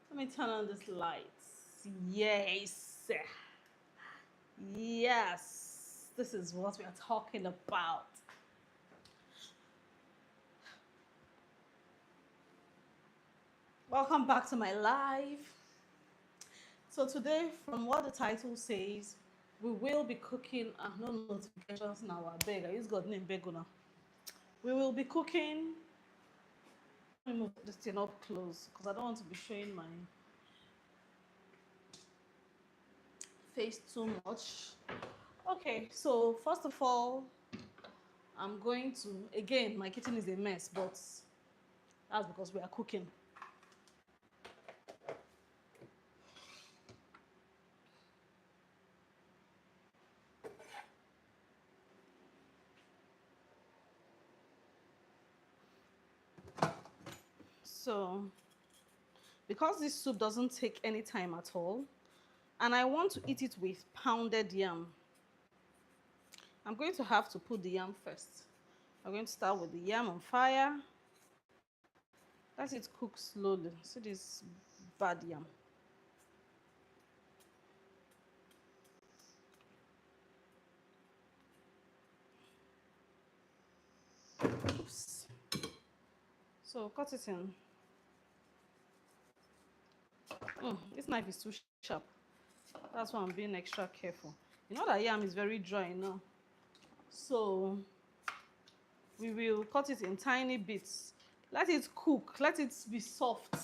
Let me turn on this lights. Yes. Yes. This is what we are talking about. Welcome back to my live. So today, from what the title says, we will be cooking. No notifications now. I beg. I use God name beg now. We will be cooking. Let me move this thing up close because I don't want to be showing my face too much. Okay, so first of all, I'm going to, again, my kitchen is a mess, but that's because we are cooking. So, because this soup doesn't take any time at all, and I want to eat it with pounded yam, I'm going to have to put the yam first. I'm going to start with the yam on fire. Let it cook slowly. See this bad yam. Oops. So cut it in. This knife is too sharp. That's why I'm being extra careful. You know that yam is very dry now. So we will cut it in tiny bits. Let it cook. Let it be soft.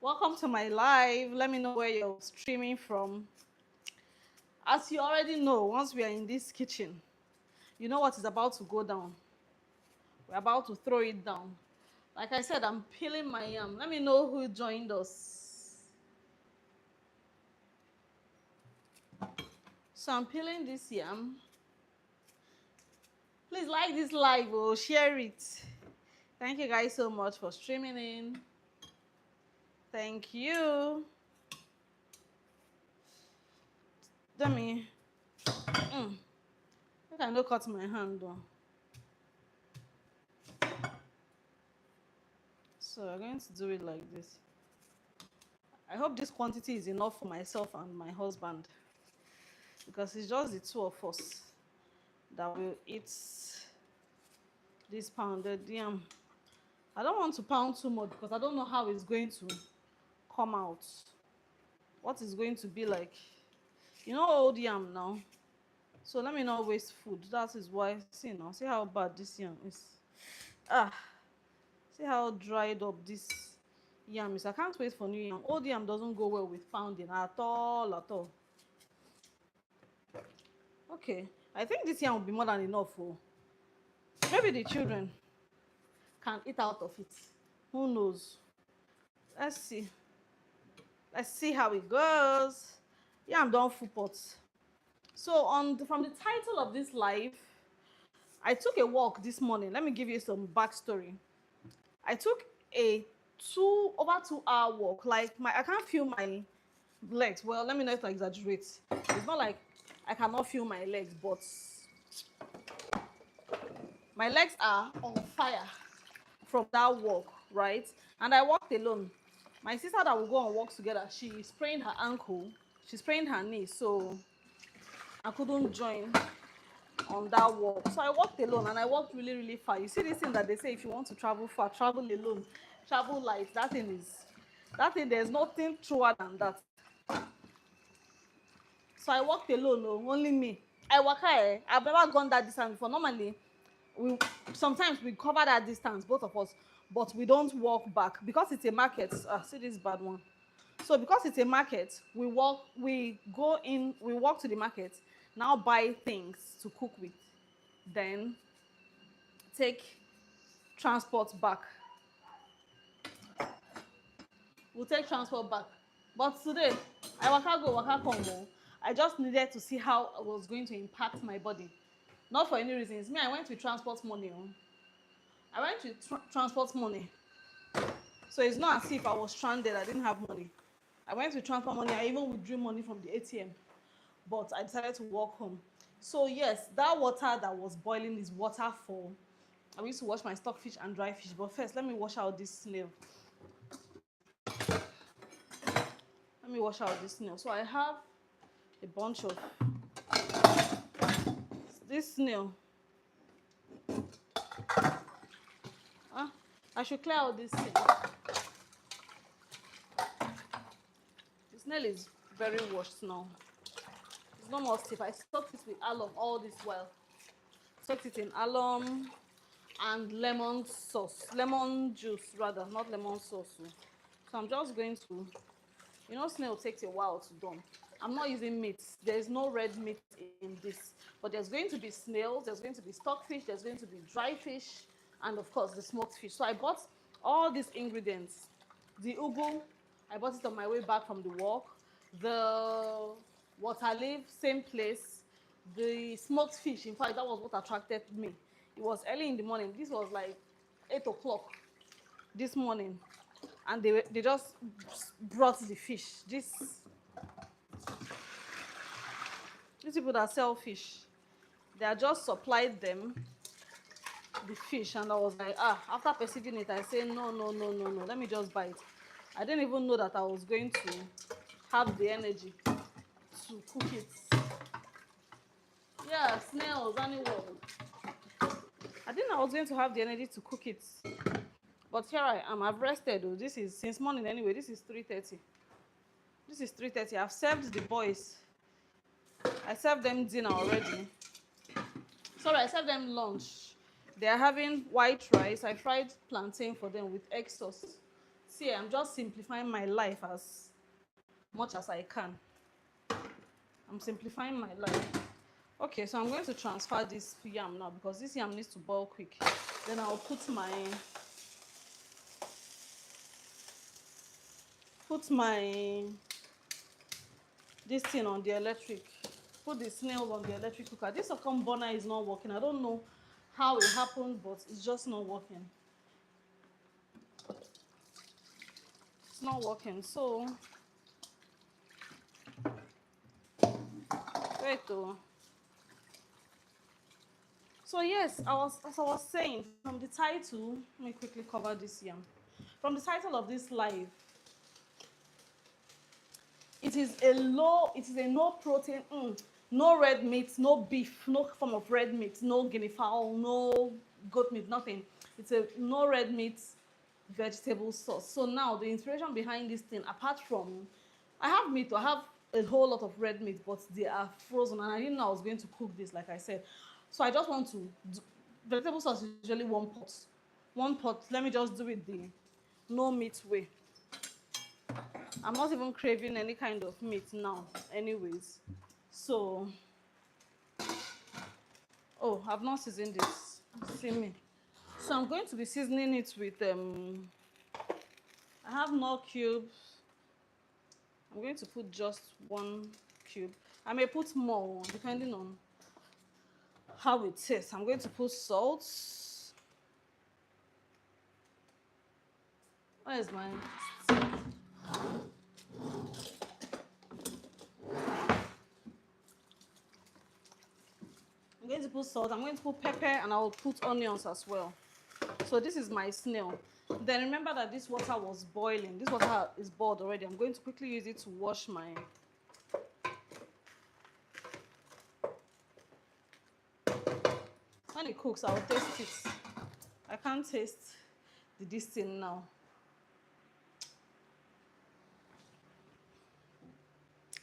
Welcome to my live. Let me know where you're streaming from. As you already know, once we are in this kitchen, you know what is about to go down. We're about to throw it down. Like I said, I'm peeling my yam. Let me know who joined us. So I'm peeling this yam. Please like this live or share it. Thank you guys so much for streaming in. Thank you. Let me. I can no cut my hand though. So I'm going to do it like this. I hope this quantity is enough for myself and my husband, because it's just the two of us that will eat this pounded yam. I don't want to pound too much because I don't know how it's going to come out. What is going to be like. You know old yam now. So let me not waste food. That is why, see now, see how bad this yam is. See how dried up this yam is. I can't wait for new yam. Old yam doesn't go well with pounding at all, at all. Okay, I think this yam will be more than enough. Oh. Maybe the children can eat out of it. Who knows? Let's see. Let's see how it goes. Yam done full pot. So from the title of this live, I took a walk this morning. Let me give you some backstory. I took a over 2 hour walk. Like I can't feel my legs. Well, let me not exaggerate. It's not like I cannot feel my legs, but my legs are on fire from that walk, right? And I walked alone. My sister that will go on walks together, she sprained her ankle, she sprained her knee, so I couldn't join on that walk. So I walked alone, and I walked really, really far. You see this thing that they say if you want to travel far, travel alone, travel light. That thing, there's nothing truer than that. So I walked alone, only me. I've never gone that distance before. Normally, sometimes we cover that distance, both of us, but we don't walk back because it's a market. See this bad one. So because it's a market, we walk to the market, now buy things to cook with, then take transport back. We'll take transport back. But today, I waka come. I just needed to see how it was going to impact my body. Not for any reasons. Me, I went with transport money. I went with transport money. So it's not as if I was stranded, I didn't have money. I went with transport money. I even withdrew money from the ATM. But I decided to walk home. So yes, that water that was boiling is water for, I used to wash my stockfish and dry fish. But first, let me wash out this snail. Let me wash out this snail. So I have a bunch of this snail. I should clear out this thing. The snail is very washed now. It's no more stiff. I soaked it with alum all this while. Soaked it in alum and lemon sauce, lemon juice rather, not lemon sauce. So I'm just going to, you know, snail takes a while to done. I'm not using meat. There is no red meat in this, but there's going to be snails, there's going to be stockfish, there's going to be dry fish, and of course the smoked fish. So I bought all these ingredients. The ugu, I bought it on my way back from the walk. The water leaf, same place. The smoked fish, in fact, that was what attracted me. It was early in the morning. This was like 8 o'clock this morning, and they just brought the fish. These people that sell fish, they had just supplied them the fish, and I was like, after perceiving it, I say no, let me just buy it. I didn't even know that I was going to have the energy to cook it. Yeah, snails, animal. I didn't know I was going to have the energy to cook it. But here I am. I've rested. Oh. This is since morning anyway. This is 3:30. This is 3:30. I've served the boys. I served them dinner already. Sorry, I served them lunch. They are having white rice. I fried plantain for them with egg sauce. See, I'm just simplifying my life as much as I can. I'm simplifying my life. Okay, so I'm going to transfer this yam now because this yam needs to boil quick. Then I'll put this thing on the electric. Put the snails on the electric cooker. This Ocon burner is not working. I don't know how it happened, but it's just not working. It's not working. So wait though. So yes, as I was saying, from the title, let me quickly cover this yam. From the title of this live, it is a no protein, no red meat, no beef, no form of red meat, no guinea fowl, no goat meat, nothing. It's a no red meat vegetable sauce. So now the inspiration behind this thing, apart from, I have meat, I have a whole lot of red meat, but they are frozen, and I didn't know I was going to cook this, like I said. So I just want to vegetable sauce is usually one pot. Let me just do it the no meat way. I'm not even craving any kind of meat now anyways. So, oh, I've not seasoned this. See me. So I'm going to be seasoning it with, I have more cubes. I'm going to put just 1 cube. I may put more depending on how it tastes. I'm going to put salt. Where is my stick? I'm going to put salt, I'm going to put pepper, and I will put onions as well. So this is my snail. Then remember that this water was boiling. This water is boiled already. I'm going to quickly use it to wash my... When it cooks, I'll taste it. I can't taste this thing now.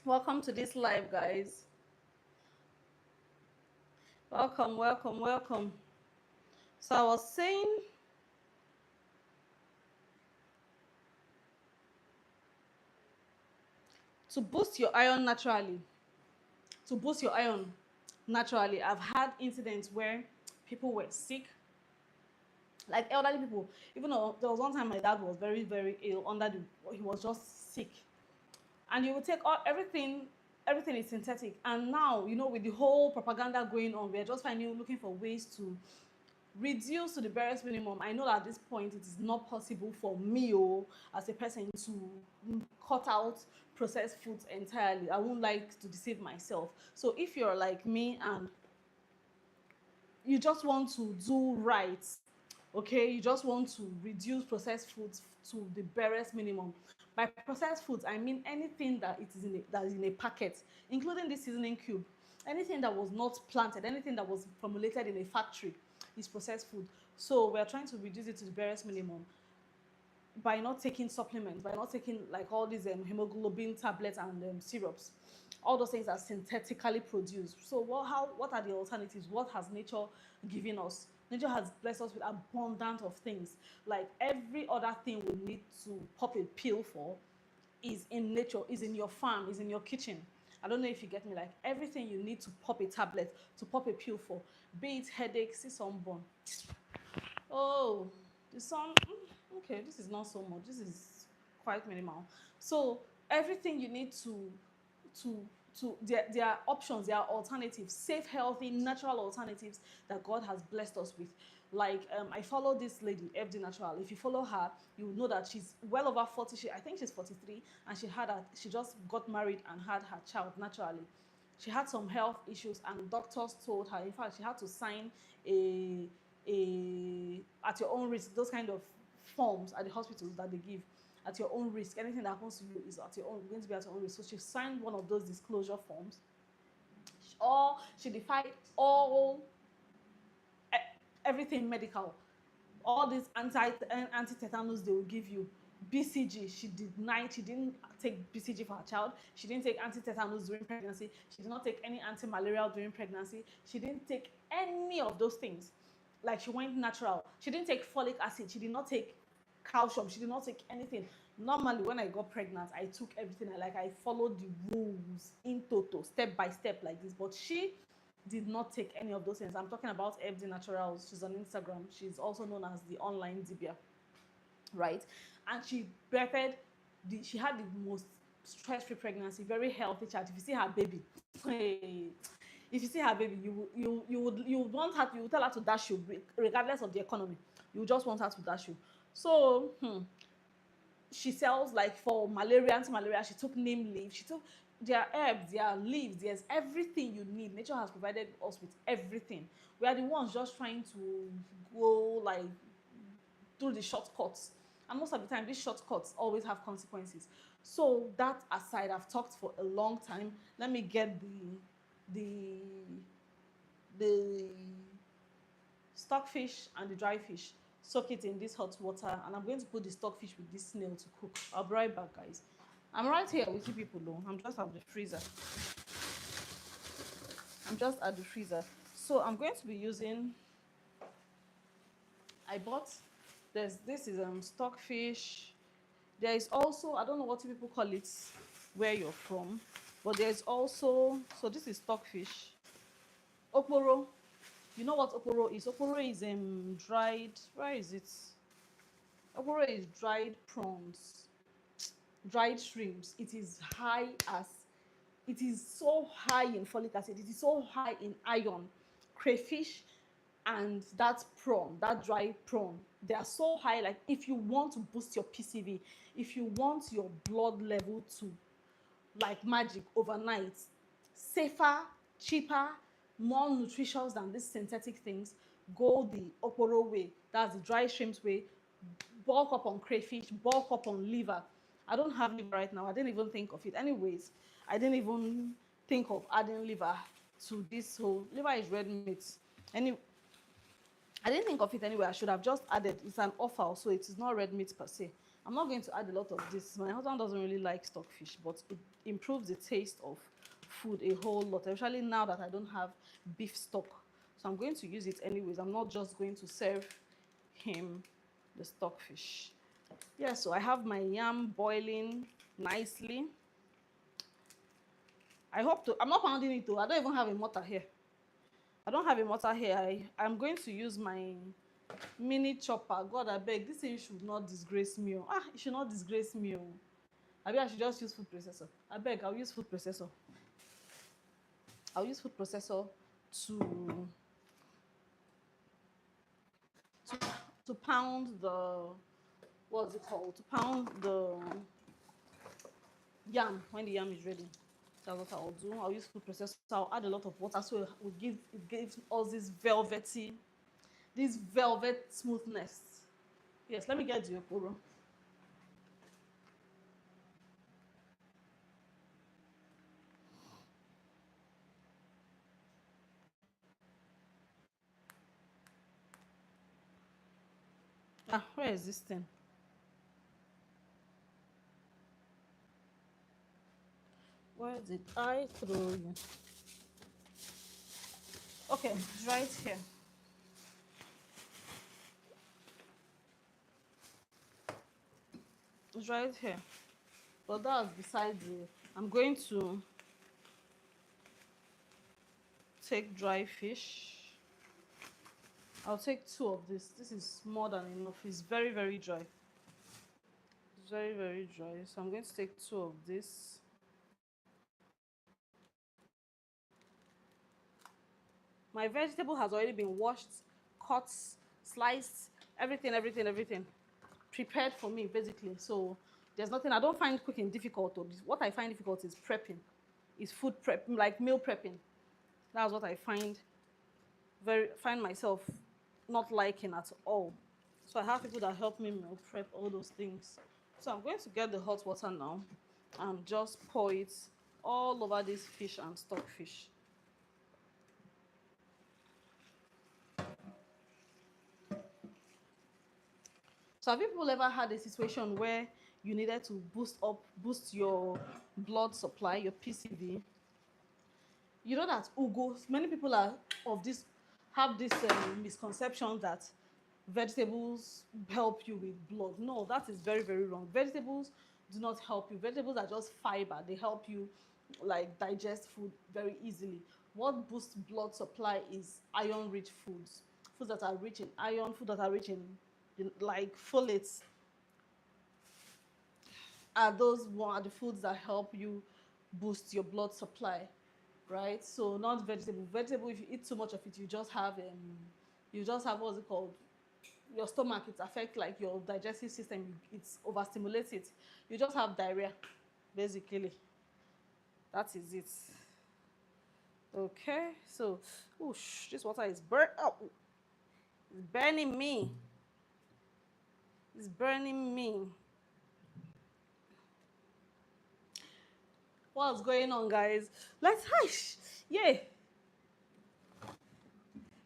Welcome to this live, guys. Welcome. So I was saying, to boost your iron naturally. I've had incidents where people were sick, like elderly people. Even though there was one time my dad was very, very ill he was just sick. And you will take everything is synthetic. And now, you know, with the whole propaganda going on, we're just looking for ways to reduce to the barest minimum. I know that at this point it is not possible for me as a person to cut out processed foods entirely. I won't like to deceive myself. So if you're like me and you just want to do right, Okay, you just want to reduce processed foods to the barest minimum. By processed foods, I mean anything that that is in a packet, including this seasoning cube. Anything that was not planted, anything that was formulated in a factory is processed food. So we are trying to reduce it to the barest minimum by not taking supplements, by not taking like all these hemoglobin tablets and syrups. All those things are synthetically produced. So what are the alternatives? What has nature given us? Nature has blessed us with abundance of things. Like every other thing we need to pop a pill for is in nature, is in your farm, is in your kitchen. I don't know if you get me. Like everything you need to pop a tablet, to pop a pill for, be it headache, see sunburn. Oh, the sun. Okay, this is not so much. This is quite minimal. So everything you need to there are options, there are alternatives, safe, healthy, natural alternatives that God has blessed us with. Like I follow this lady, FD Natural. If you follow her, you will know that she's well over 40. I think she's 43, and she just got married and had her child naturally. She had some health issues, and doctors told her, in fact, she had to sign a at your own risk, those kind of forms at the hospitals that they give, at your own risk. Anything that happens to you is at your own, going to be at your own risk. So she signed one of those disclosure forms. Or she defied all everything medical, all these anti-tetanus they will give you. BCG, she denied. She didn't take BCG for her child. She didn't take anti-tetanus during pregnancy. She did not take any anti-malarial during pregnancy. She didn't take any of those things. Like she went natural. She didn't take folic acid. She did not take calcium. She did not take anything. Normally, when I got pregnant, I took everything. I followed the rules in total, step by step like this. But she did not take any of those things. I'm talking about FD Naturals. She's on Instagram. She's also known as the online Dibia, right? And she birthed she had the most stress-free pregnancy, very healthy child. If you see her baby, hey, if you see her baby, you would want her, you would tell her to dash you, regardless of the economy. You just want her to dash you. So she sells, like, for malaria, anti-malaria, she took neem leaf, she took their herbs, their leaves, there's everything you need. Nature has provided us with everything. We are the ones just trying to go like through the shortcuts, and most of the time these shortcuts always have consequences. So that aside, I've talked for a long time. Let me get the the stockfish and the dry fish, soak it in this hot water, and I'm going to put the stockfish with this snail to cook. I'll be right back, guys. I'm right here with you people though. I'm just at the freezer. So I'm going to be using, I bought, this is stockfish. There is also, I don't know what people call it where you're from, but there's also, so this is stockfish. Okporo. You know what okporo is? Okporo is dried, where is it? Okporo is dried prawns, dried shrimps. It is so high in folic acid, it is so high in iron. Crayfish and that prawn, that dry prawn, they are so high. Like, if you want to boost your PCV, if you want your blood level to, like magic, overnight, safer, cheaper, more nutritious than these synthetic things, go the okporo way. That's the dry shrimps way. Bulk up on crayfish, bulk up on liver. I don't have liver right now. I didn't even think of it. Anyways, I didn't even think of adding liver to this whole. Liver is red meat. Any, I didn't think of it anyway. I should have just added. It's an offal, so it is not red meat per se. I'm not going to add a lot of this. My husband doesn't really like stockfish, but it improves the taste of food a whole lot, especially now that I don't have beef stock. So I'm going to use it anyways. I'm not just going to serve him the stockfish. Yeah, so I have my yam boiling nicely. I'm not pounding it though. I don't even have a mortar here. I'm going to use my mini chopper. God, I beg, this thing should not disgrace me. It should not disgrace me. I should just use food processor. I beg, I'll use food processor. to to pound the, what's it called? To pound the yam when the yam is ready. That's what I'll do. I'll use food processor. I'll add a lot of water so it gives us this this velvet smoothness. Yes, let me get the oporo. Ah, where is this thing? Where did I throw you? Okay, it's right here. It's right here. But that's beside the. I'm going to take dry fish. I'll take 2 of this. This is more than enough. It's very, very dry. It's very, very dry. So I'm going to take 2 of this. My vegetable has already been washed, cut, sliced, everything, everything, everything. Prepared for me, basically. So there's nothing. I don't find cooking difficult. What I find difficult is prepping. Is food prep, like meal prepping. That's what I find myself not liking at all. So I have people that help me meal prep all those things. So I'm going to get the hot water now and just pour it all over this fish and stockfish. So have people ever had a situation where you needed to boost your blood supply, your PCV? You know that ugu, many people have this misconception that vegetables help you with blood. No, that is very, very wrong. Vegetables do not help you. Vegetables are just fiber. They help you like digest food very easily. What boosts blood supply is iron-rich foods. Foods that are rich in iron, food that are rich in like folates are the foods that help you boost your blood supply, right? So not vegetable. Vegetable, if you eat too much of it, you just have what's it called? Your stomach, it affects like your digestive system. It's overstimulates it. You just have diarrhea, basically. That is it. Okay, so whoosh, this water is it's burning me. It's burning me. What's going on, guys? Yeah.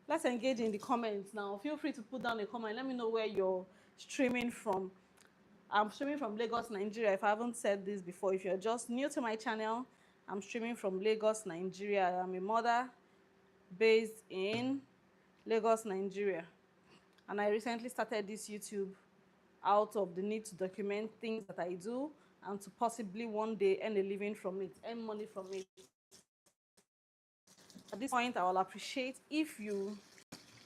Let's engage in the comments now. Feel free to put down a comment. Let me know where you're streaming from. I'm streaming from Lagos, Nigeria. If I haven't said this before, if you're just new to my channel, I'm streaming from Lagos, Nigeria. I'm a mother based in Lagos, Nigeria. And I recently started this YouTube out of the need to document things that I do and to possibly one day earn a living from it, earn money from it. At this point, I will appreciate if you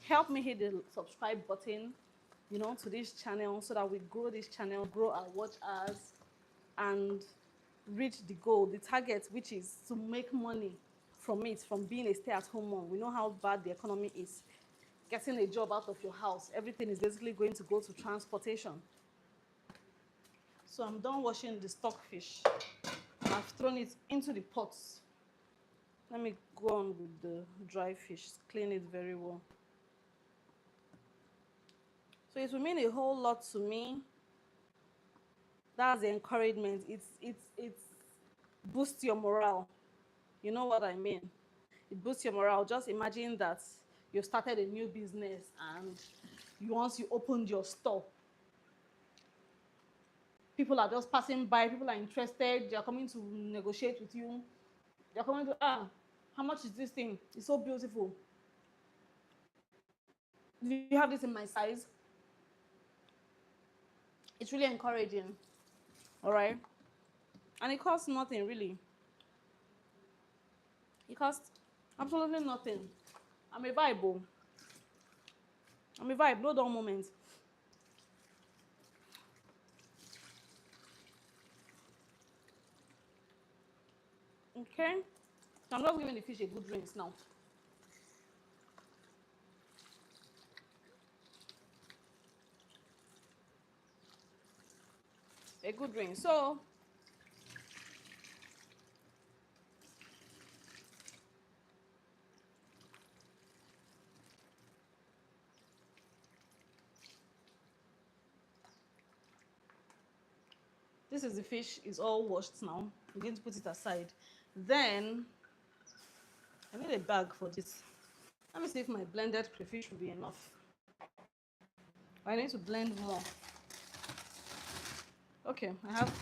help me hit the subscribe button, to this channel so that we grow this channel, grow our watch hours, and reach the goal, the target, which is to make money from it, from being a stay-at-home mom. We know how bad the economy is. Getting a job out of your house, everything is basically going to go to transportation. So I'm done washing the stockfish. I've thrown it into the pots. Let me go on with the dry fish, clean it very well. So it will mean a whole lot to me. That's the encouragement. It's boosts your morale. You know what I mean? It boosts your morale. Just imagine that you started a new business and once you opened your store, people are just passing by, people are interested, they're coming to negotiate with you. They're coming to, how much is this thing? It's so beautiful. Do you have this in my size? It's really encouraging. All right? And it costs nothing, really. It costs absolutely nothing. I'm a vibe. I'm a vibe, no dull moment. Okay? So I'm just giving the fish a good rinse now. A good rinse. So, This is the fish, is all washed now. I'm going to put it aside. Then I need a bag for this. Let me see if my blended crayfish will be enough. I need to blend more. Okay, I have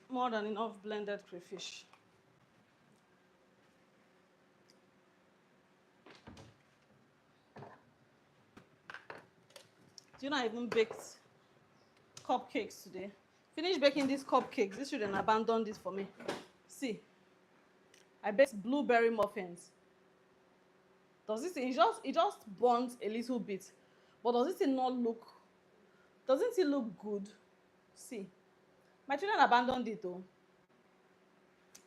more than enough blended crayfish. Do you know I even baked cupcakes today? Finished baking these cupcakes. This shouldn't abandon this for me. See, I baked blueberry muffins. Does this thing, it just burns a little bit, but does this thing not look, doesn't it look good? See, my children abandoned it though,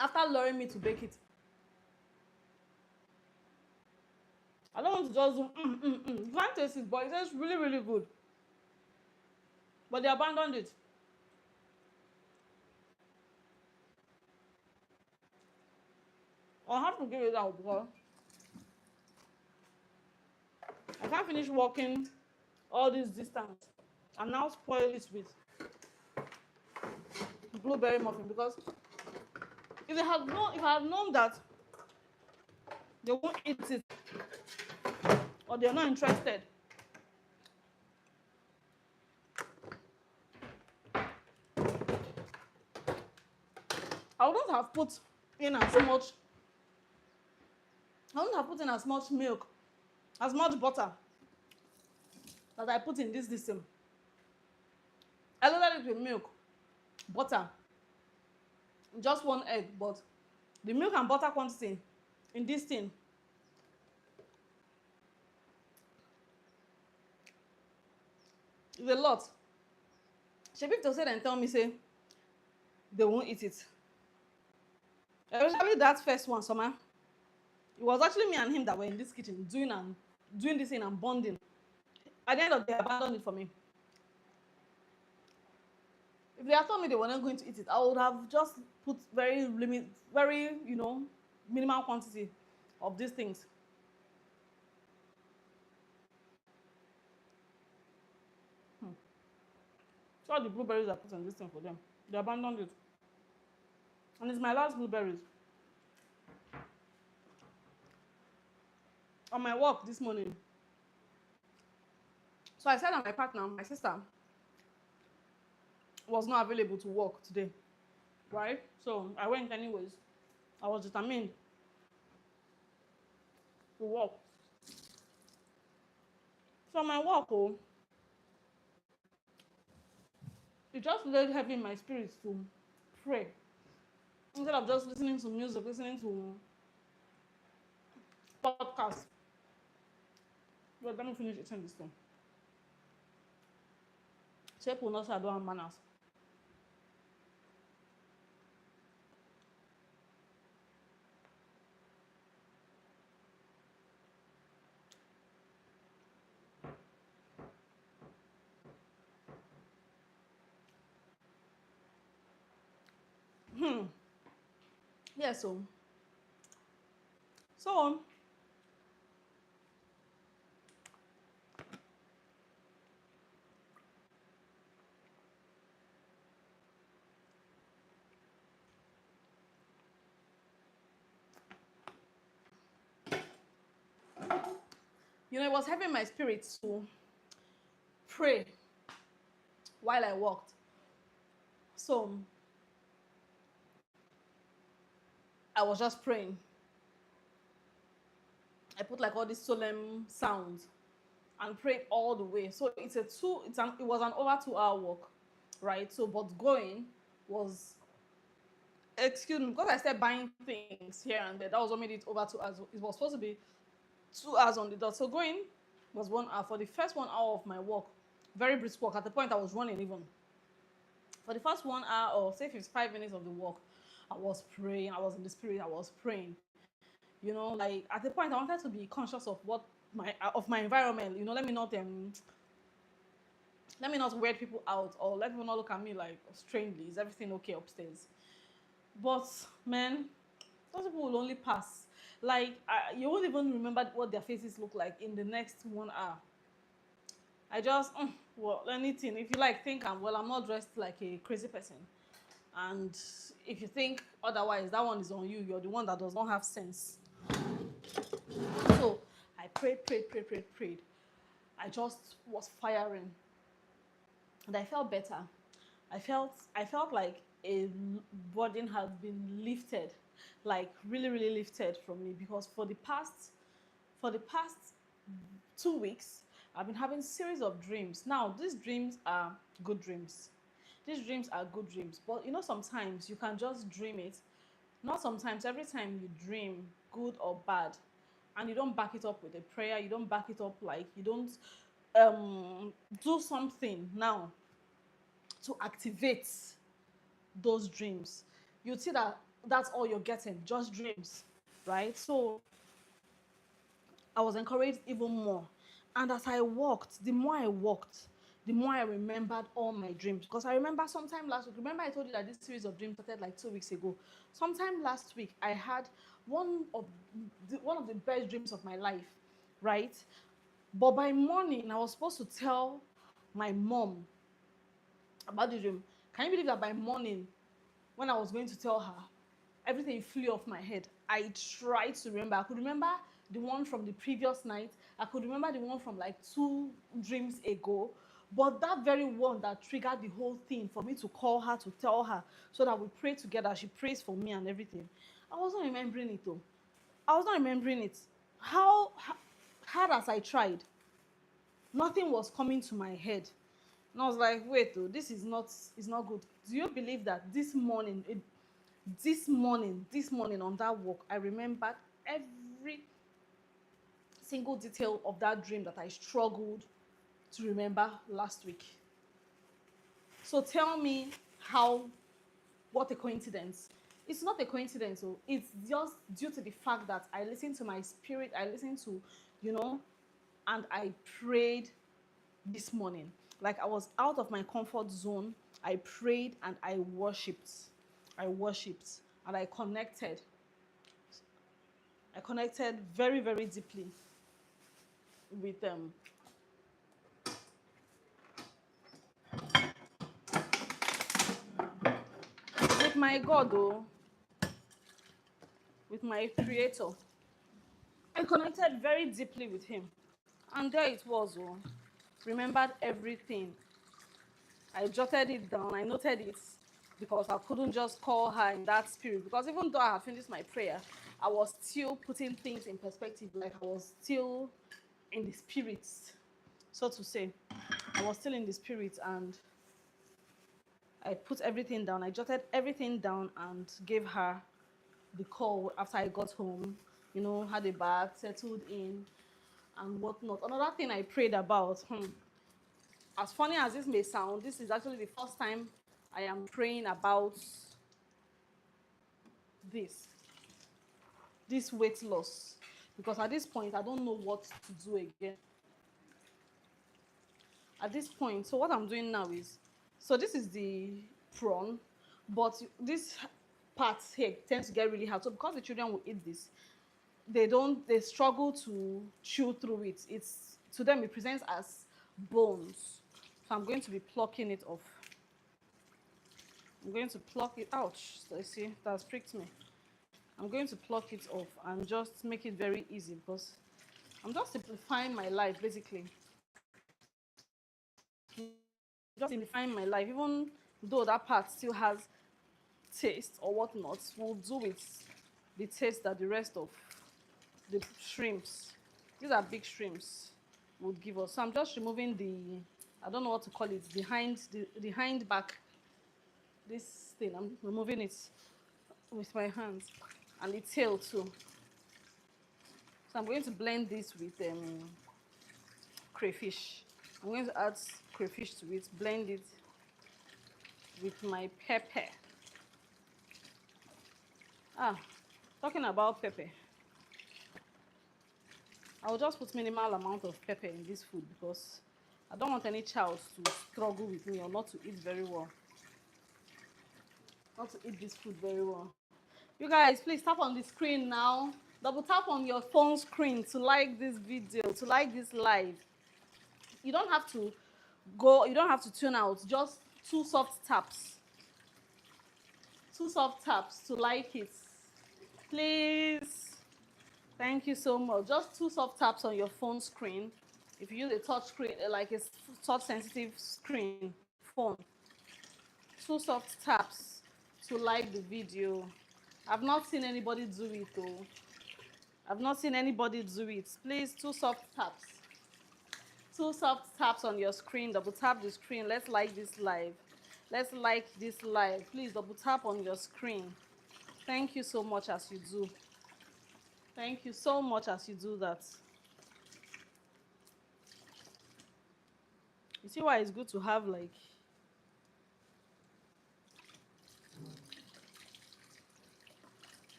after luring me to bake it. I don't want to just do You can't taste it, but it tastes really, really good. But they abandoned it. I'll have to give it out because I can't finish walking all this distance and now spoil it with blueberry muffin, because if I had known that they won't eat it or they're not interested, I wouldn't have put in as much milk, as much butter that I put in this thing. I loaded it with milk, butter, just one egg, but the milk and butter quantity in this thing is a lot. Shebi if they say and tell me say they won't eat it. Especially that first one, Summer. It was actually me and him that were in this kitchen doing this thing and bonding. At the end of the day, they abandoned it for me. If they had told me they were not going to eat it, I would have just put very minimal quantity of these things. So all the blueberries I put on this thing for them, they abandoned it. And it's my last blueberries. On my walk this morning. So I said that my partner, my sister, was not available to work today, right? So I went anyways. I was determined to work. So my walk, it just laid heavy in my spirit to pray. Instead of just listening to music, listening to podcasts. But let me finish eating this thing. Shape will not say I don't have manners. Yeah, so it was having my spirit to pray while I walked. So I was just praying. I put like all these solemn sounds and prayed all the way. So it was an over 2-hour walk, right? So but going was, excuse me, because I started buying things here and there. That was what made it over 2 hours. It was supposed to be 2 hours on the dot. So going was 1 hour. For the first 1 hour of my walk, very brisk walk. At the point I was running even. For the first 1 hour or say 55 minutes of the walk, I was praying. I was in the spirit. I was praying. Like at the point I wanted to be conscious of my environment. Let me not weird people out or let people not look at me like strangely. Is everything okay upstairs? But man, those people will only pass. Like you won't even remember what their faces look like in the next 1 hour. I just, well, anything. If you like, think I'm not dressed like a crazy person. And if you think otherwise, that one is on you. You're the one that does not have sense. So I prayed. I just was firing. And I felt better. I felt like a burden had been lifted, like really lifted from me, because for the past 2 weeks I've been having series of dreams. Now these dreams are good dreams. These dreams are good dreams, but you know, sometimes you can just dream it. Not sometimes, every time you dream, good or bad, and you don't back it up with a prayer, you don't back it up, like you don't do something now to activate those dreams, you see that that's all you're getting, just dreams, right? So I was encouraged even more. And as I walked, the more I walked, the more I remembered all my dreams. Because I remember sometime last week, remember I told you that this series of dreams started like 2 weeks ago. Sometime last week, I had one of the best dreams of my life, right? But by morning, I was supposed to tell my mom about the dream. Can you believe that by morning, when I was going to tell her, everything flew off my head? I tried to remember. I could remember the one from the previous night. I could remember the one from like 2 dreams ago. But that very one that triggered the whole thing for me to call her, to tell her, so that we pray together. She prays for me and everything. I wasn't remembering it though. I was not remembering it. How hard as I tried, nothing was coming to my head. And I was like, wait, though, this is not good. Do you believe that this morning on that walk, I remembered every single detail of that dream that I struggled to remember last week? So tell me how, what a coincidence. It's not a coincidence, so it's just due to the fact that I listened to my spirit, I listened to, you know, and I prayed this morning. Like I was out of my comfort zone. I prayed and I worshipped. I worshipped and I connected. I connected very deeply with with my God, though, with my Creator. I connected very deeply with Him, and there it was. Oh, remembered everything. I jotted it down. I noted it because I couldn't just call her in that spirit. Because even though I had finished my prayer, I was still putting things in perspective. Like I was still in the spirit, so to say. I was still in the spirit, and I put everything down. I jotted everything down and gave her the call after I got home. You know, had a bath, settled in, and whatnot. Another thing I prayed about, as funny as this may sound, this is actually the first time I am praying about this, this weight loss. Because at this point, I don't know what to do again. At this point, so what I'm doing now is, so this is the prawn, but this part here tends to get really hard. So because the children will eat this, they struggle to chew through it. It's, to them, it presents as bones. So I'm going to be plucking it off. I'm going to pluck it. Ouch! So you see, that's pricked me. I'm going to pluck it off and just make it very easy, because I'm just simplifying my life, basically. Just simplifying my life, even though that part still has taste or whatnot, we'll do with the taste that the rest of the shrimps, these are big shrimps, would give us. So I'm just removing the, I don't know what to call it, the hind back, this thing. I'm removing it with my hands, and the tail too. So I'm going to blend this with crayfish. I'm going to add crayfish to it, blend it with my pepper. Talking about pepper, I'll just put minimal amount of pepper in this food because I don't want any child to struggle with me or not to eat very well. Not to eat this food very well. You guys, please tap on the screen now. Double tap on your phone screen to like this video, to like this live. you don't have to go, you don't have to tune out. Just two soft taps. Two soft taps to like it. Please. Thank you so much. Just two soft taps on your phone screen. If you use a touch screen, like a touch sensitive screen phone, two soft taps to like the video. I've not seen anybody do it though. I've not seen anybody do it. Please, two soft taps. Two soft taps on your screen. Double tap the screen. Let's like this live. Let's like this live. Please double tap on your screen. Thank you so much as you do. Thank you so much as you do that. You see why it's good to have like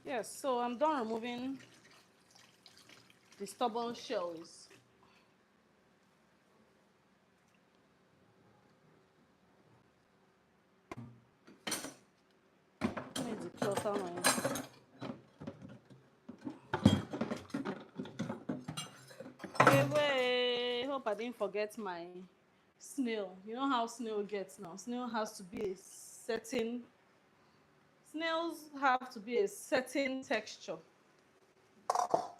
yes, so I'm done removing the stubborn shells. Let me declutter my Wait, hope I didn't forget my snail. You know how snail gets now. Snail has to be a certain snails have to be a certain texture.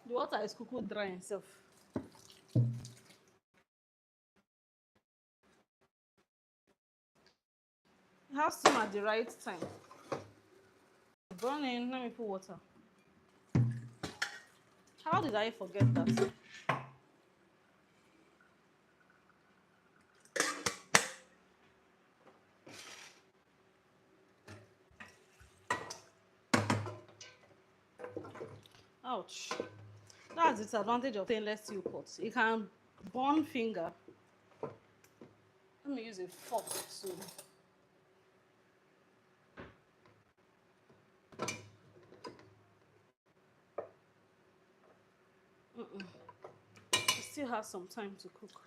The water is cocoa dry itself. It has to at the right time. Burning, let me put water. How did I forget that? Ouch. That's the disadvantage of stainless steel pots. It can burn finger. Let me use a fork too. It still has some time to cook.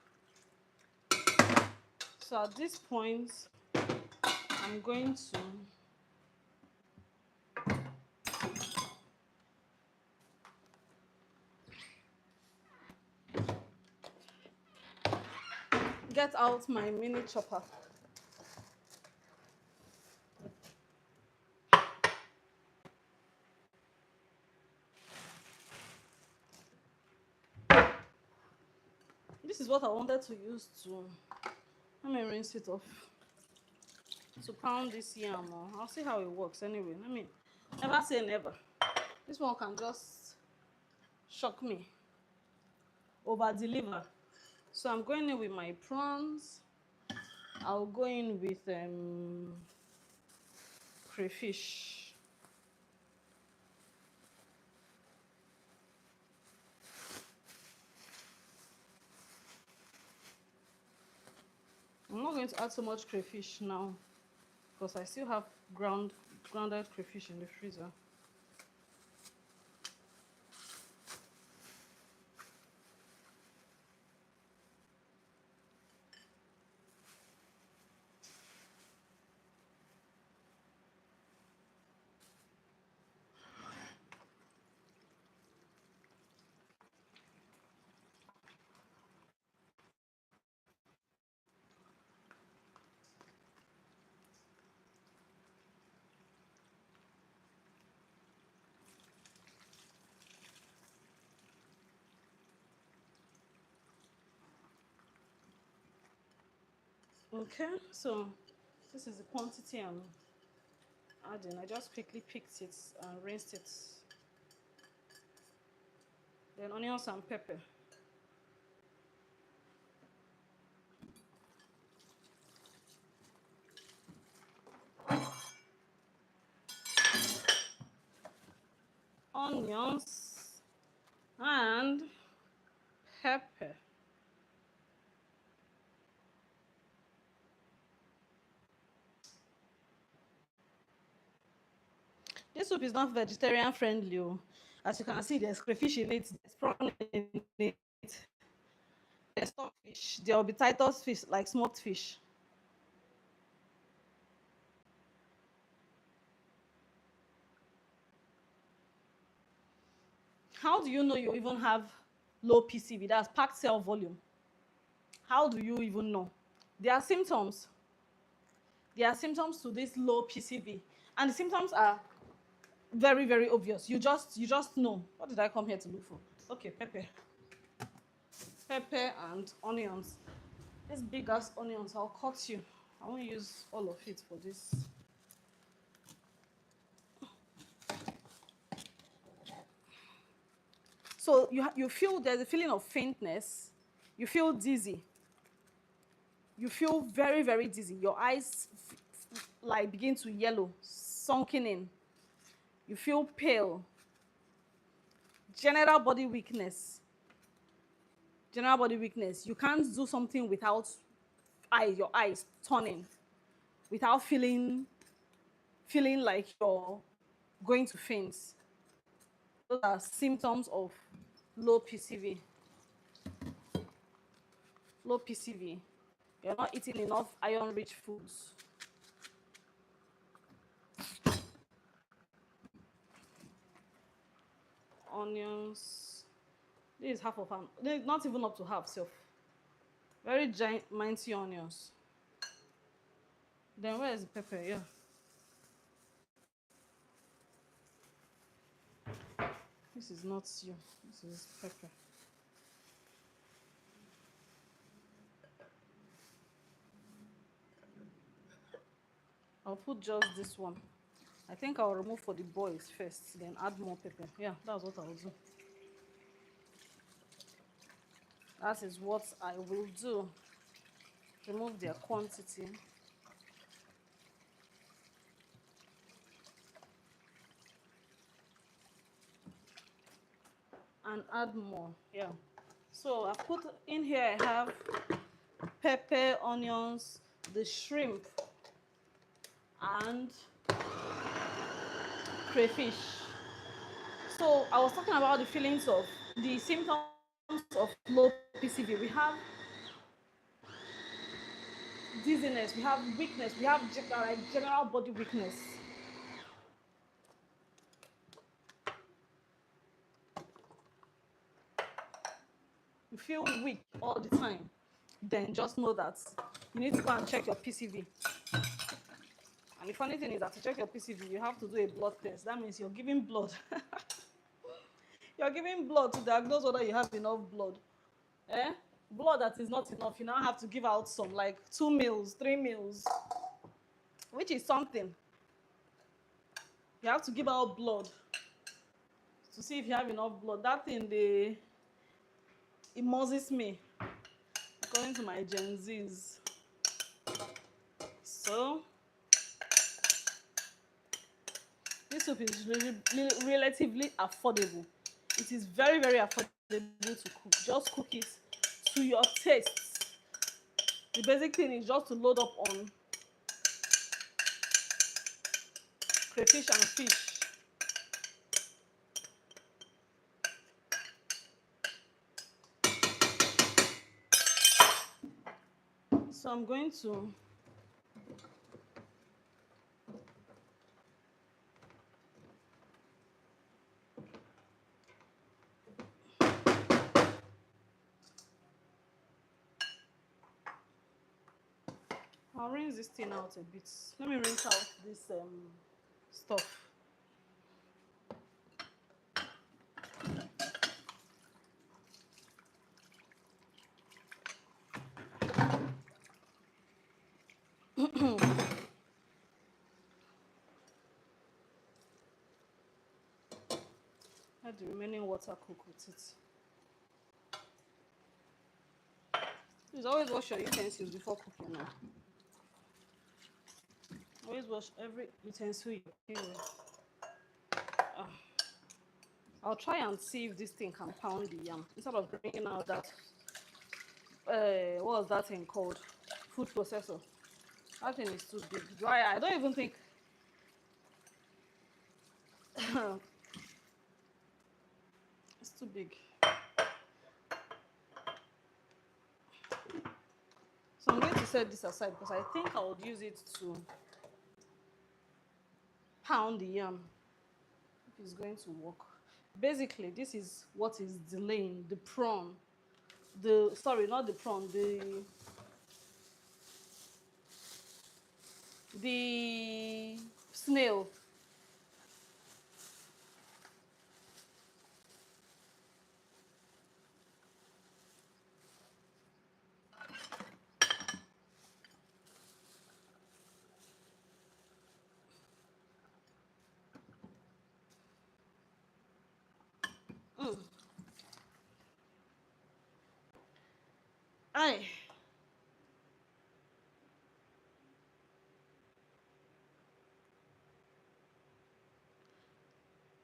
So at this point, I'm going to get out my mini chopper. This is what I wanted to use to, let me rinse it off, to pound this yam. I'll see how it works anyway. Let me, never say never. This one can just shock me, over deliver. So I'm going in with my prawns. I'll go in with crayfish. I'm not going to add so much crayfish now because I still have grounded crayfish in the freezer. Okay, so this is the quantity I'm adding. I just quickly picked it and rinsed it. Then onions and pepper. Onions and pepper. This soup is not vegetarian friendly. As you can see, there's crayfish in it, there's prawn in it, there's stockfish, there will be Titus fish, like smoked fish. How do you know you even have low PCV? That's packed cell volume. How do you even know? There are symptoms. There are symptoms to this low PCV, and the symptoms are very, very obvious. You just know. What did I come here to look for? Okay, pepper and onions. These big ass onions, I'll cut you. I won't use all of it for this. So you feel there's a feeling of faintness. You feel dizzy. You feel very, very dizzy. Your eyes like begin to yellow, sunken in. You feel pale. General body weakness. General body weakness. You can't do something without your eyes turning, without feeling like you're going to faint. Those are symptoms of low PCV. Low PCV. You're not eating enough iron-rich foods. Onions. This is half of an. This is not even up to half, self. Very giant, mighty onions. Then where is the pepper? Yeah. This is not you. This is pepper. I'll put just this one. I think I'll remove for the boys first, then add more pepper. Yeah, that's what I'll do. That is what I will do. Remove their quantity. And add more. Yeah. So I put in here, I have pepper, onions, the shrimp, and crayfish. So I was talking about the feelings of the symptoms of low PCV. We have dizziness, we have weakness, we have general body weakness. You feel weak all the time. Then just know that you need to go and check your PCV. And the funny thing is that to check your PCV, you have to do a blood test. That means you're giving blood. You're giving blood to diagnose whether you have enough blood. Eh? Blood that is not enough, you now have to give out some, like 2 meals, 3 meals, which is something. You have to give out blood to see if you have enough blood. That thing, it mozes me, according to my Gen Zs. So, this soup is relatively affordable. It is very, very affordable to cook. Just cook it to your tastes. The basic thing is just to load up on crayfish and fish. So I'm going to I'll rinse this thing out a bit. Let me rinse out this stuff. Let the remaining water cook with it. Please always wash your utensils before cooking now. Always wash every utensil you play with. I'll try and see if this thing can pound the yam instead of bringing out that what was that thing called? Food processor. That thing is too big. I don't even think it's too big. So I'm going to set this aside because I think I would use it to pound the yam if it's going to work. Basically, this is what is delaying the prawn sorry, not the prawn, the snail. Mm.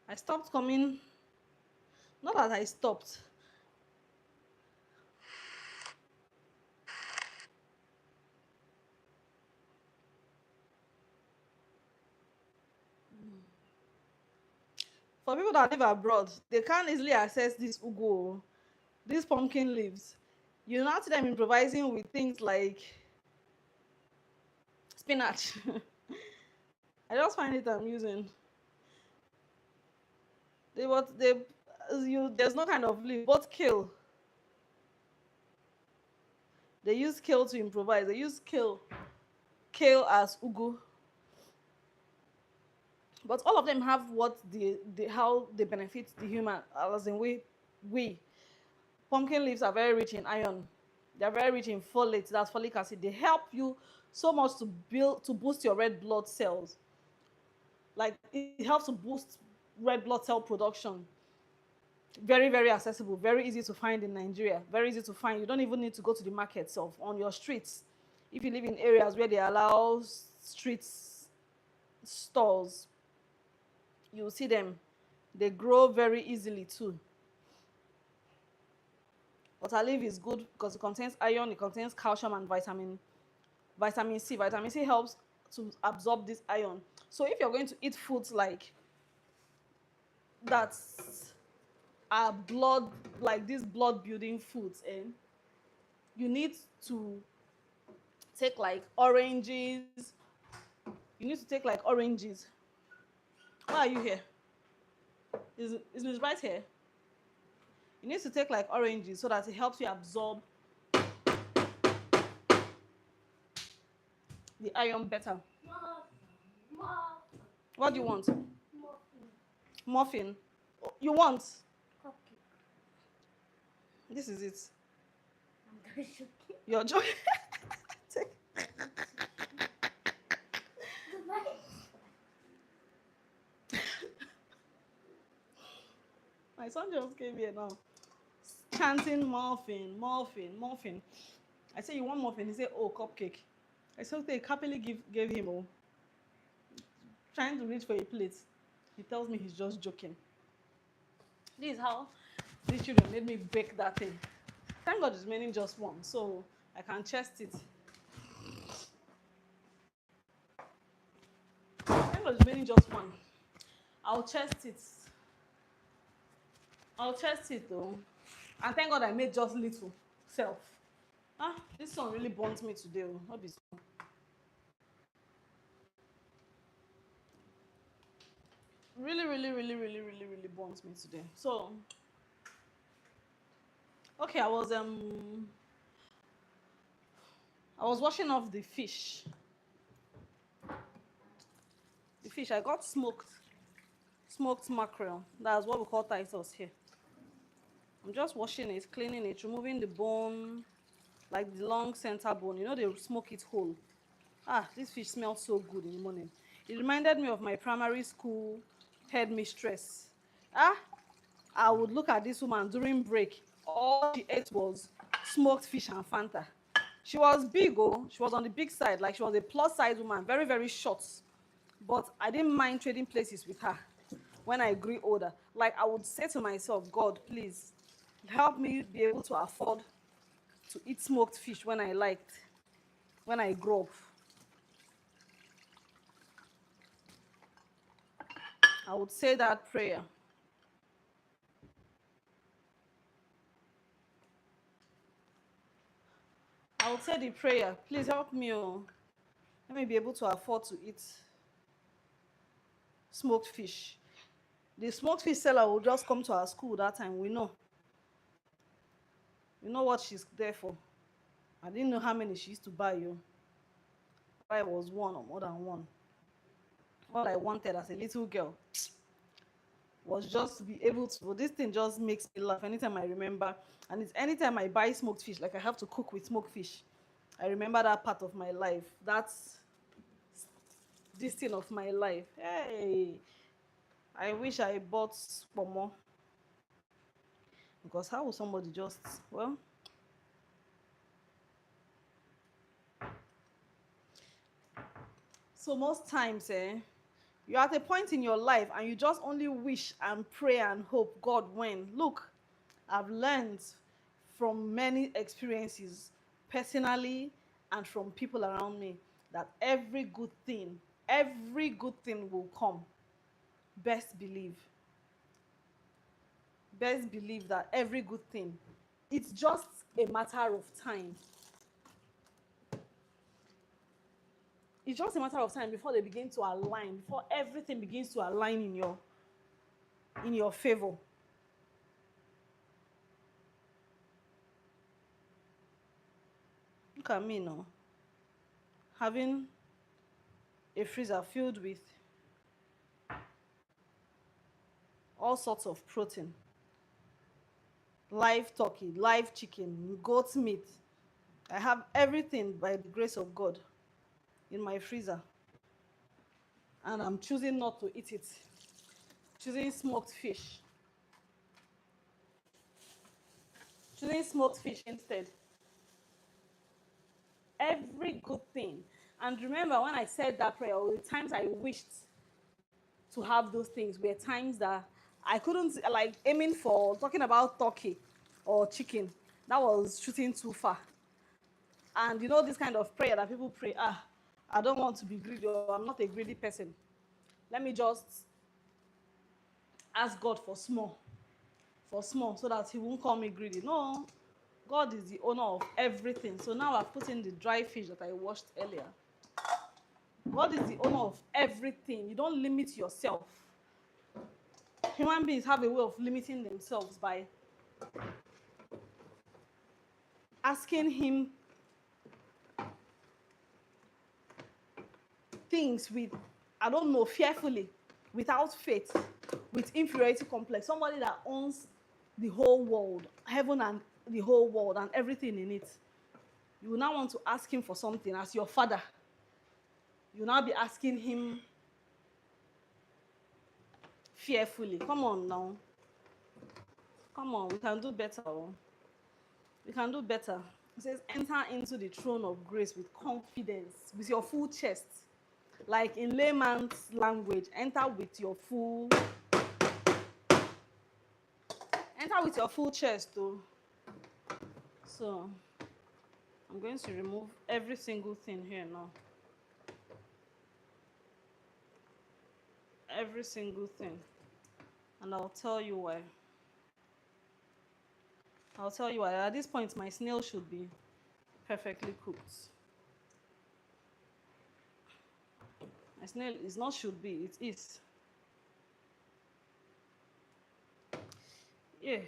I stopped coming. Not that I stopped. For people that live abroad, they can't easily access this ugu, these pumpkin leaves. You now see them improvising with things like spinach. I just find it amusing. There's no kind of leaf, but kale. They use kale to improvise. They use kale as ugu. But all of them have what how they benefit the human, as in we. Pumpkin leaves are very rich in iron. They're very rich in folate, that's folic acid. They help you so much to boost your red blood cells. Like it helps to boost red blood cell production. Very, very accessible, very easy to find in Nigeria. Very easy to find. You don't even need to go to the market itself. On your streets, if you live in areas where they allow streets stores, you'll see them. They grow very easily too. Water leaf is good because it contains iron, it contains calcium and vitamin C. Vitamin C helps to absorb this iron. So if you're going to eat foods like that are blood, like these blood building foods, and you need to take like oranges. You need to take like oranges. Why are you here? Is Miss Bright here? You need to take like oranges so that it helps you absorb the iron better. What do you want? Muffin. You want? This is it. You're joking. My son just came here now, chanting muffin, muffin, muffin. I said, you want muffin? He said, oh, cupcake. I said, okay, happily gave him, oh, trying to reach for a plate. He tells me he's just joking. This is how these children made me bake that thing. Thank God it's remaining just one, so I can chest it. Thank God it's remaining just one. I'll chest it. I'll chest it though. And thank God I made just little self. This one really burnt me today. Not be so. Really, really, really, really, really, really burnt me today. So, okay, I was washing off the fish. The fish I got smoked mackerel. That's what we call Titus here. I'm just washing it, cleaning it, removing the bone, like the long center bone. You know, they smoke it whole. This fish smells so good in the morning. It reminded me of my primary school headmistress. I would look at this woman during break. All she ate was smoked fish and Fanta. She was big, she was on the big side, like she was a plus size woman, very, very short. But I didn't mind trading places with her when I grew older. Like I would say to myself, God, please help me be able to afford to eat smoked fish when I grew up. I would say that prayer. I would say the prayer, please help me. Let me be able to afford to eat smoked fish. The smoked fish seller will just come to our school that time. We know You know what she's there for. I didn't know how many she used to buy you. Why it was one or more than one. All I wanted as a little girl was just to be able to. This thing just makes me laugh anytime I remember. And it's anytime I buy smoked fish, like I have to cook with smoked fish. I remember that part of my life. That's this thing of my life. Hey, I wish I bought pomo. Because how will somebody just, well, so most times, you're at a point in your life and you just only wish and pray and hope God when. Look, I've learned from many experiences, personally and from people around me, that every good thing will come. Best believe. Best believe that every good thing, it's just a matter of time. It's just a matter of time before they begin to align, before everything begins to align in your favor. Look at me now, having a freezer filled with all sorts of protein, live turkey, live chicken, goat meat. I have everything by the grace of God in my freezer. And I'm choosing not to eat it. Choosing smoked fish. Choosing smoked fish instead. Every good thing. And remember when I said that prayer, or the times I wished to have those things were times that I couldn't, like aiming for, talking about turkey or chicken. That was shooting too far. And you know this kind of prayer that people pray, I don't want to be greedy, or I'm not a greedy person. Let me just ask God for small, so that he won't call me greedy. No, God is the owner of everything. So now I've put in the dry fish that I washed earlier. God is the owner of everything. You don't limit yourself. Human beings have a way of limiting themselves by asking him things with, I don't know, fearfully, without faith, with inferiority complex. Somebody that owns the whole world, heaven and the whole world and everything in it. You will now want to ask him for something as your father. You will now be asking him fearfully. Come on now. Come on, we can do better. We can do better. It says, enter into the throne of grace with confidence, with your full chest. Like in layman's language, enter with your full chest though. So I'm going to remove every single thing here now. Every single thing. And I'll tell you why. I'll tell you why. At this point, my snail should be perfectly cooked. My snail is not should be, it is. Yeah.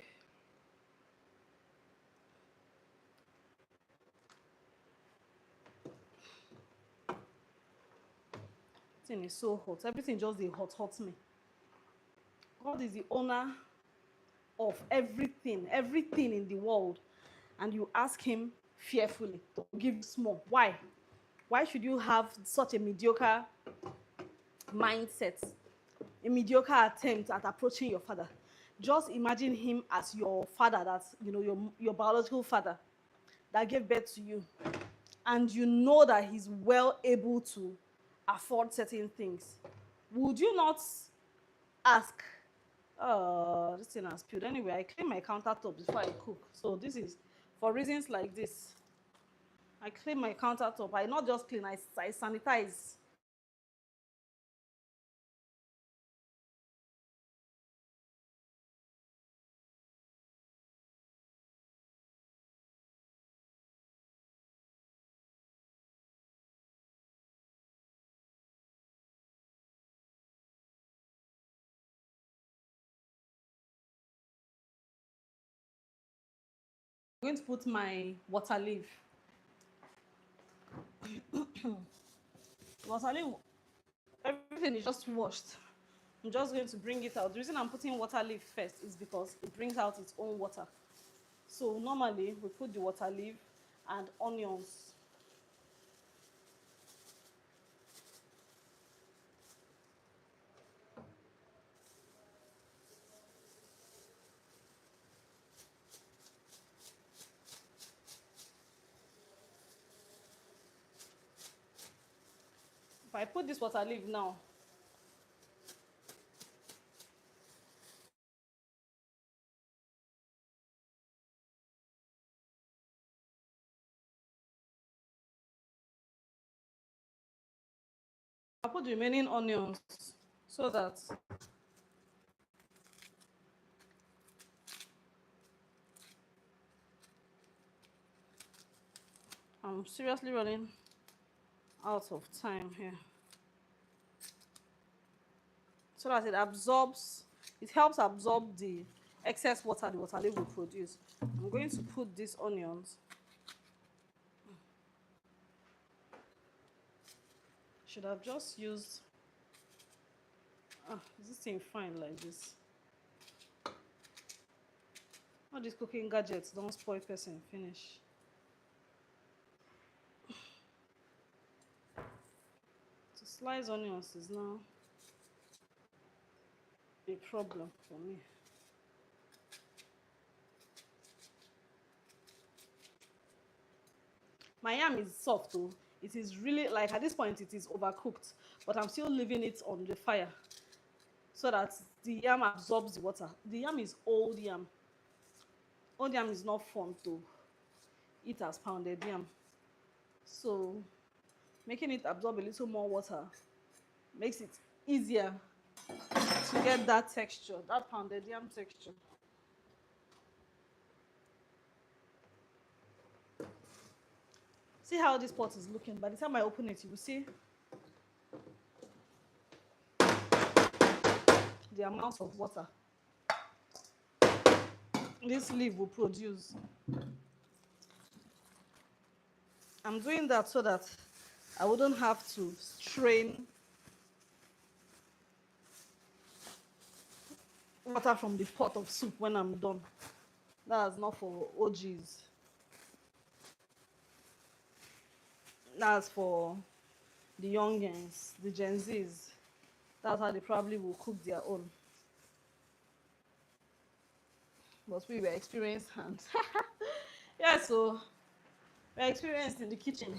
Thing is so hot. Everything just dey hot me. God is the owner of everything in the world, and you ask him fearfully to give you small. Why? Why should you have such a mediocre mindset, a mediocre attempt at approaching your father? Just imagine him as your father, that's, you know, your biological father that gave birth to you, and you know that he's well able to afford certain things. Would you not ask, this thing has spilled? Anyway, I clean my countertop before I cook. So this is for reasons like this. I clean my countertop. I not just clean, I sanitize. going to put my water leaf. Water leaf, everything is just washed. I'm just going to bring it out. The reason I'm putting water leaf first is because it brings out its own water. So normally we put the water leaf and onions. If I put this water leaf now, I'll put the remaining onions so that I'm seriously running out of time here. So that it absorbs, it helps absorb the excess water the water leaf will produce. I'm going to put these onions. Should have just used, is this thing fine like this? All these cooking gadgets don't spoil person finish. To slice onions is now a problem for me. My yam is soft though. It is really, like at this point it is overcooked, but I'm still leaving it on the fire so that the yam absorbs the water. The yam is old yam. Old yam is not fun to eat as pounded yam. So making it absorb a little more water makes it easier to get that texture, that pounded yam texture. See how this pot is looking. By the time I open it, you will see the amount of water this leaf will produce. I'm doing that so that I wouldn't have to strain water from the pot of soup when I'm done. That's not for OGs. That's for the youngins, the Gen Zs. That's how they probably will cook their own. But we were experienced hands. Yeah, so we're experienced in the kitchen.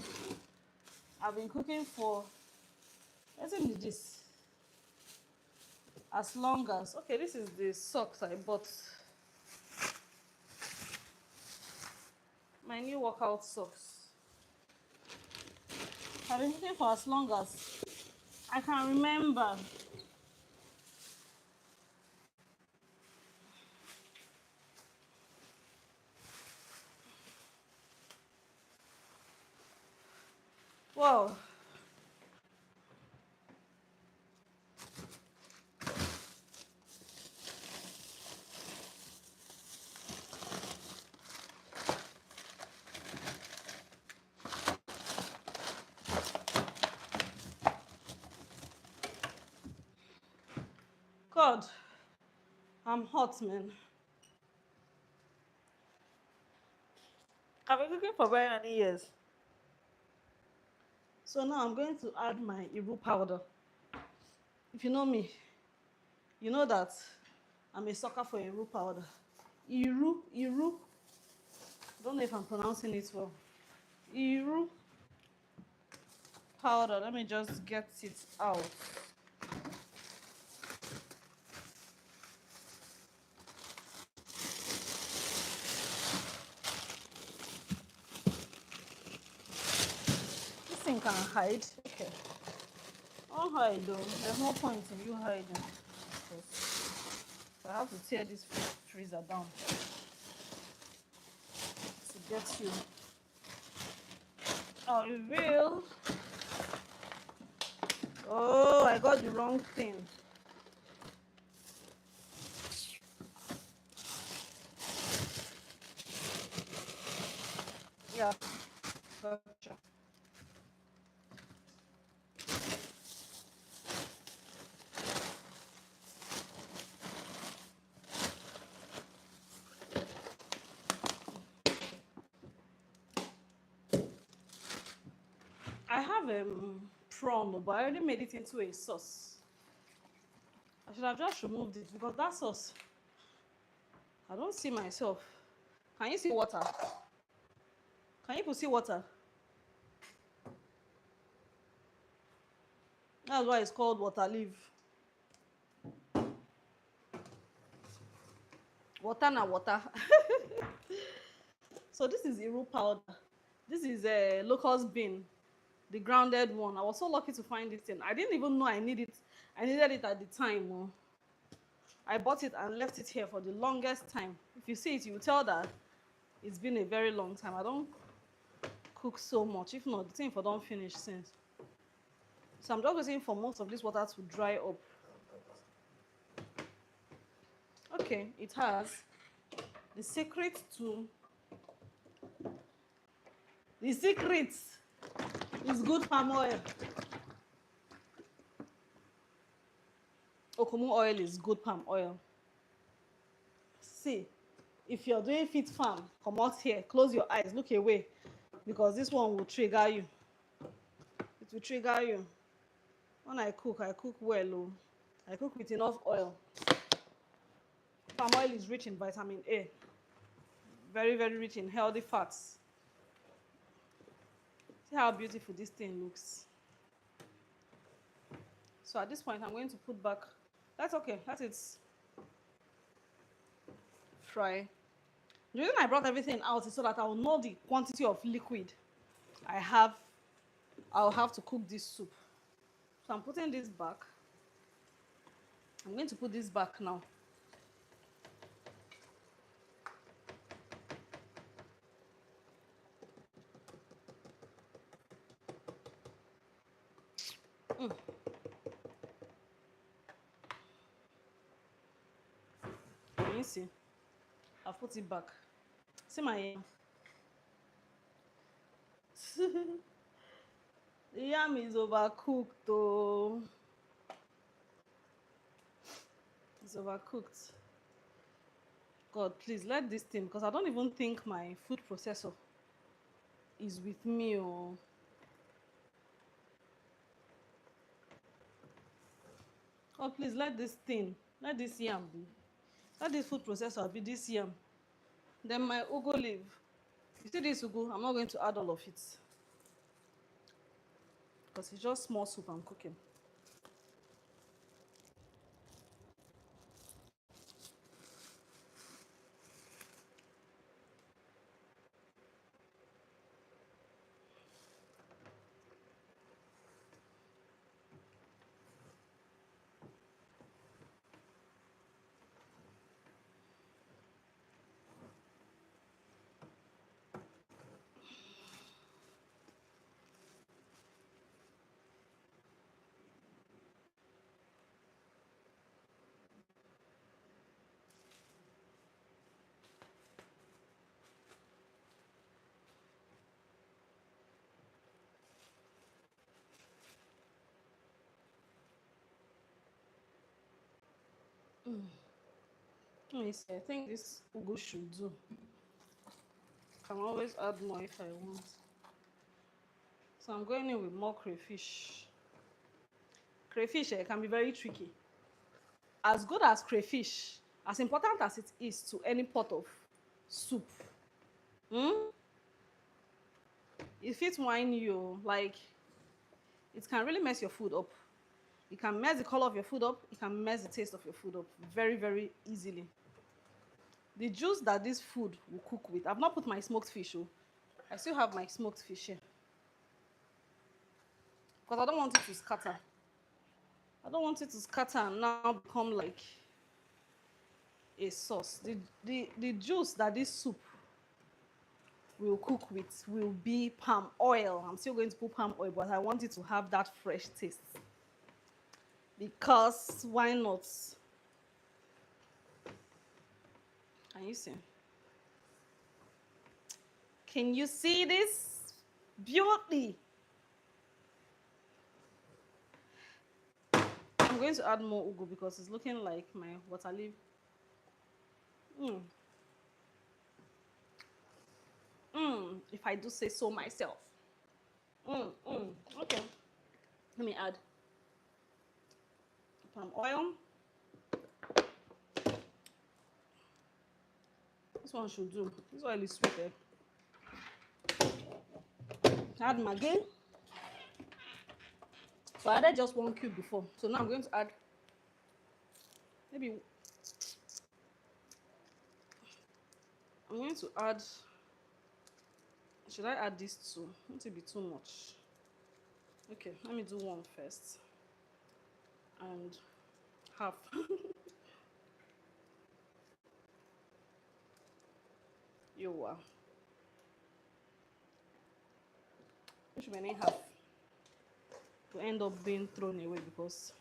I've been cooking for, let's say this, as long as, okay, this is the socks I bought. My new workout socks. I've been cooking for as long as I can remember. Wow. God, I'm hot, man. I've been cooking for very many years. So now I'm going to add my Iru powder. If you know me, you know that I'm a sucker for Iru powder. Iru. I don't know if I'm pronouncing it well. Iru powder. Let me just get it out. This thing can hide. Okay. Don't hide though. There's no point in you hiding. I have to tear this freezer down to get you. Oh, you will. Oh, I got the wrong thing. Yeah, gotcha. I have prawn, but I already made it into a sauce. I should have just removed it because that sauce, I don't see myself. Can you see water? Can you see water? That's why it's called water leaf. Water na water. So this is Iru powder. This is a locust bean, the grounded one. I was so lucky to find this thing. I didn't even know I needed it. I needed it at the time. Oh. I bought it and left it here for the longest time. If you see it, you will tell that it's been a very long time. I don't cook so much. If not, the thing for don't finish since. So I'm just waiting for most of this water to dry up. Okay, it has. The secret to the secret is good palm oil. Okumu oil is good palm oil. See, if you're doing fit farm, come out here, close your eyes, look away, because this one will trigger you. It will trigger you. When I cook well. Oh. I cook with enough oil. Palm oil is rich in vitamin A. Very, very rich in healthy fats. See how beautiful this thing looks. So at this point, I'm going to put back. That's okay. Let it fry. The reason I brought everything out is so that I will know the quantity of liquid I'll have to cook this soup. So I'm putting this back. I'm going to put this back now. Can you see? I've put it back. See my yam. The yam is overcooked though. It's overcooked. God, please let this thing, because I don't even think my food processor is with me. Oh. God, please let this yam be. Let this food processor be this yam. Then my ugu leaf. You see this ugu? I'm not going to add all of it. Because it's just small soup I'm cooking. Let me see. I think this ugu should do. Can always add more if I want. So I'm going in with more crayfish. Crayfish can be very tricky. As good as crayfish, as important as it is to any pot of soup, if it wine you, like, it can really mess your food up. It can mess the color of your food up. It can mess the taste of your food up very, very easily. The juice that this food will cook with, I've not put my smoked fish. Oh. I still have my smoked fish here. Because I don't want it to scatter. I don't want it to scatter and now become like a sauce. The juice that this soup will cook with will be palm oil. I'm still going to put palm oil, but I want it to have that fresh taste. Because why not? Can you see? Can you see this beauty? I'm going to add more ugu because it's looking like my water leaf. If I do say so myself. Okay. Let me add palm oil. This one should do. This oil is sweet. Add maggi. So I added just 1 cube before. So now I'm going to add maybe I'm going to add. Should I add this too? Won't it be too much? Okay, let me do one first. And half. You are. Which many half to end up being thrown away because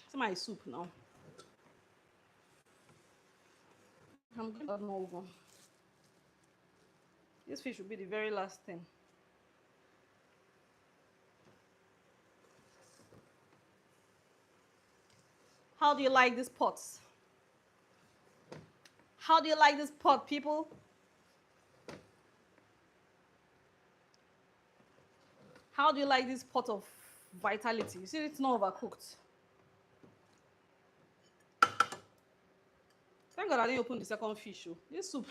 it's my soup now. I'm going to add more ugu. This fish will be the very last thing. How do you like this pot? How do you like this pot, people? How do you like this pot of vitality? You see, it's not overcooked. Thank God I didn't open the second fish. Oh. This soup.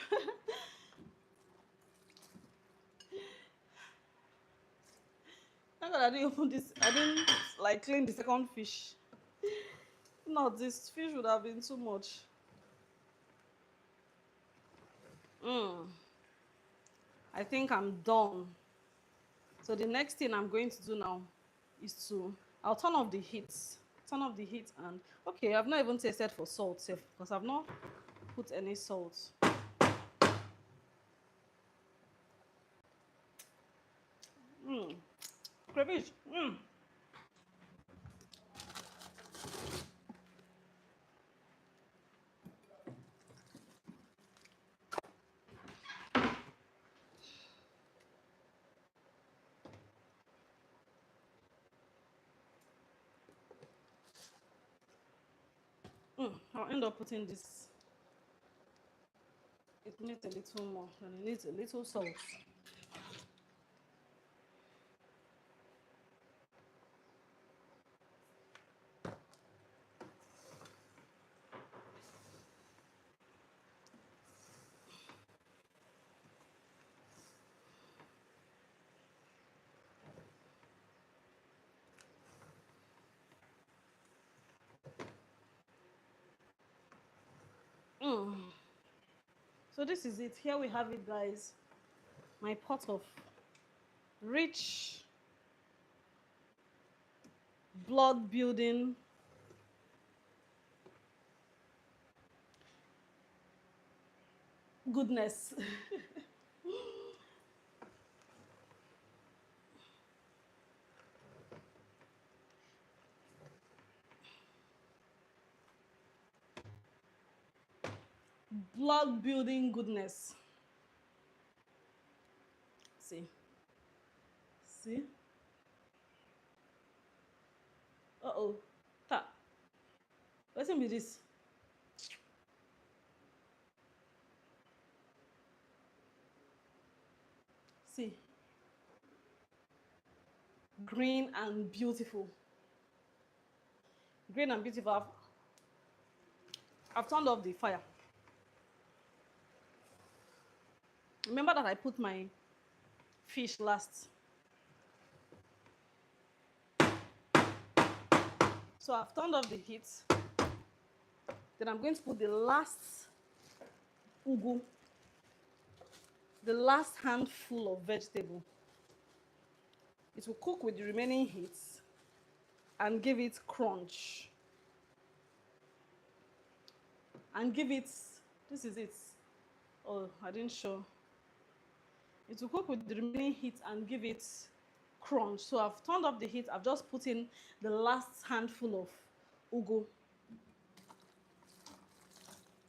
Thank God I didn't open this. I didn't like clean the second fish. No, this fish would have been too much. I think I'm done. So the next thing I'm going to do now is I'll turn off the heat. Turn off the heat and, okay, I've not even tasted for salt because I've not put any salt. Crayfish. I'll end up putting this. It needs a little more and it needs a little salt. So this is it. Here we have it, guys. My pot of rich blood building goodness. Blood building goodness. See. See? Uh-oh. Ta. What's in this? See. Green and beautiful. Green and beautiful. I've turned off the fire. Remember that I put my fish last. So I've turned off the heat. Then I'm going to put the last ugu, the last handful of vegetable. It will cook with the remaining heat and give it crunch. And give it, this is it. Oh, I didn't show. It will cook with the remaining heat and give it crunch. So I've turned off the heat. I've just put in the last handful of ugu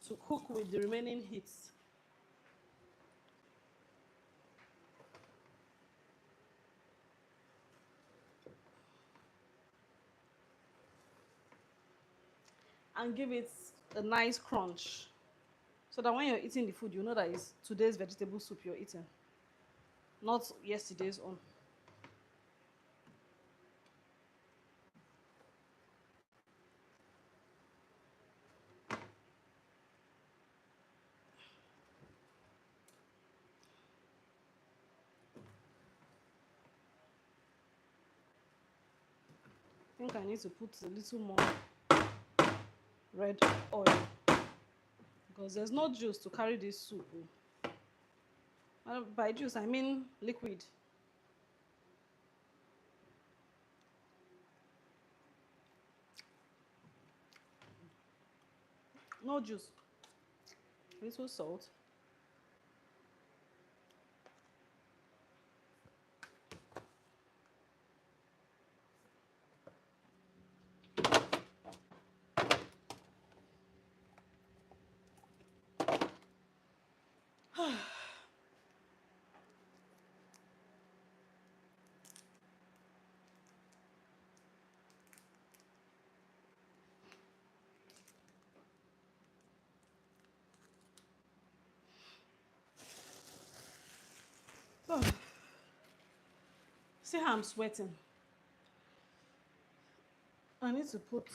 to cook with the remaining heat. and give it a nice crunch. So that when you're eating the food, you know that it's today's vegetable soup you're eating, not yesterday's own. I think I need to put a little more red oil because there's no juice to carry this soup. By juice, I mean liquid. No juice. Little salt. Oh. See how I'm sweating? I need to put